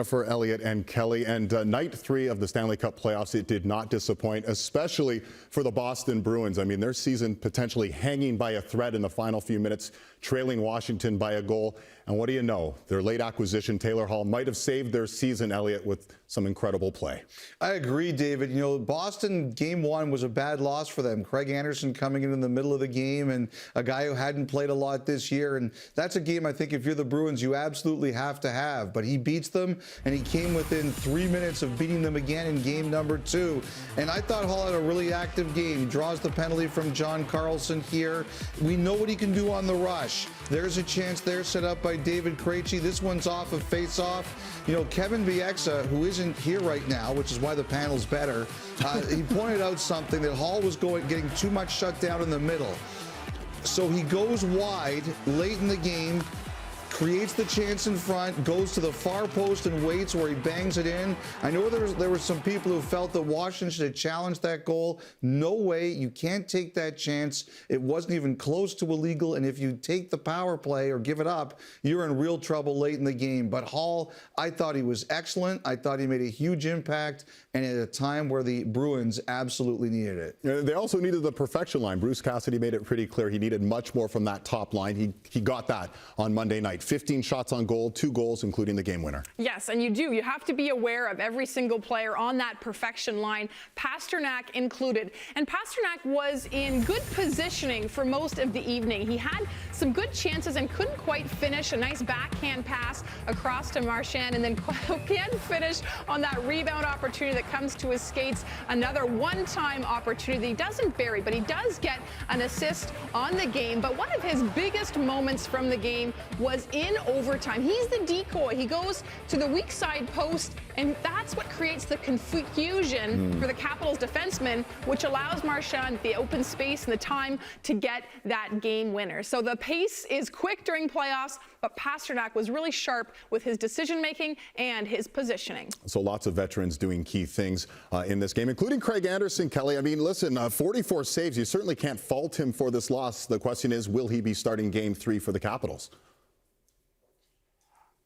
For Elliotte and Kelly, and night 3 of the Stanley Cup playoffs, it did not disappoint, especially for the Boston Bruins. I mean, their season potentially hanging by a thread in the final few minutes, trailing Washington by a goal. And what do you know? Their late acquisition, Taylor Hall, might have saved their season, Elliotte, with some incredible play. I agree, David. You know, Boston game 1 was a bad loss for them. Craig Anderson coming in the middle of the game, and a guy who hadn't played a lot this year. And that's a game I think if you're the Bruins, you absolutely have to have. But he beats them, and he came within 3 minutes of beating them again in game number 2. And I thought Hall had a really active game. He draws the penalty from John Carlson here. We know what he can do on the rush. There's a chance there set up by David Krejci. This one's off of face-off. You know, Kevin Bieksa, who isn't here right now, which is why the panel's better, he pointed out something that Hall was getting too much shut down in the middle. So he goes wide late in the game, creates the chance in front, goes to the far post and waits where he bangs it in. I know there were some people who felt that Washington should have challenged that goal. No way. You can't take that chance. It wasn't even close to illegal, and if you take the power play or give it up, you're in real trouble late in the game. But Hall, I thought he was excellent. I thought he made a huge impact, and at a time where the Bruins absolutely needed it. They also needed the perfection line. Bruce Cassidy made it pretty clear he needed much more from that top line. He got that on Monday night. 15 shots on goal, 2 goals, including the game winner. Yes, and you do. You have to be aware of every single player on that perfection line, Pastrnak included. And Pastrnak was in good positioning for most of the evening. He had some good chances and couldn't quite finish. A nice backhand pass across to Marchand, and then can finish on that rebound opportunity that comes to his skates. Another one-time opportunity. He doesn't bury, but he does get an assist on the game. But one of his biggest moments from the game was in overtime. He's the decoy. He goes to the weak side post, and that's what creates the confusion for the Capitals defenseman, which allows Marchand the open space and the time to get that game winner. So the pace is quick during playoffs, but Pastrnak was really sharp with his decision-making and his positioning. So lots of veterans doing key things in this game, including Craig Anderson, Kelly. I mean, listen, 44 saves. You certainly can't fault him for this loss. The question is, will he be starting game 3 for the Capitals?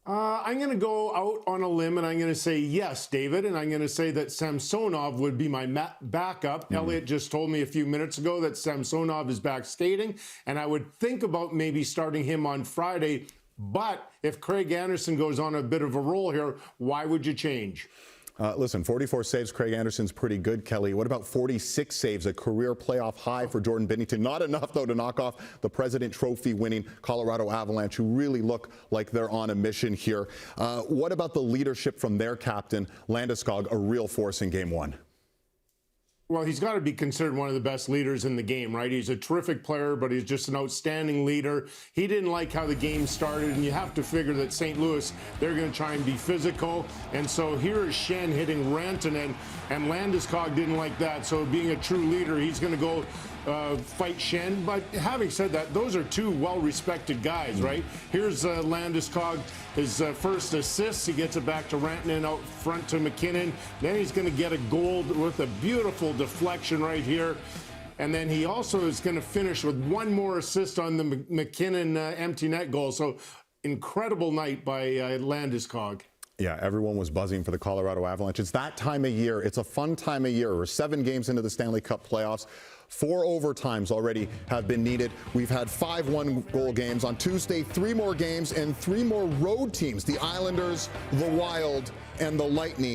I'm going to go out on a limb, and I'm going to say yes, David, and I'm going to say that Samsonov would be my backup. Elliotte just told me a few minutes ago that Samsonov is back skating, and I would think about maybe starting him on Friday. But if Craig Anderson goes on a bit of a roll here, why would you change? Listen, 44 saves, Craig Anderson's pretty good, Kelly. What about 46 saves, a career playoff high for Jordan Binnington? Not enough, though, to knock off the President Trophy-winning Colorado Avalanche, who really look like they're on a mission here. What about the leadership from their captain, Landeskog, a real force in Game 1? Well, he's got to be considered one of the best leaders in the game, right? He's a terrific player, but he's just an outstanding leader. He didn't like how the game started, and you have to figure that St. Louis, they're going to try and be physical. And so here is Schenn hitting Rantanen, and Landeskog didn't like that. So being a true leader, he's going to go fight Schenn. But having said that, those are 2 well-respected guys, right? Here's Landeskog, his first assist. He gets it back to Rantanen out front to McKinnon. Then he's going to get a goal with a beautiful deflection right here. And then he also is going to finish with 1 more assist on the McKinnon empty net goal. So incredible night by Landeskog. Yeah, everyone was buzzing for the Colorado Avalanche. It's that time of year. It's a fun time of year. We're 7 games into the Stanley Cup playoffs. 4 overtimes already have been needed. We've had 5 one-goal games. On Tuesday, 3 more games and 3 more road teams. The Islanders, the Wild, and the Lightning.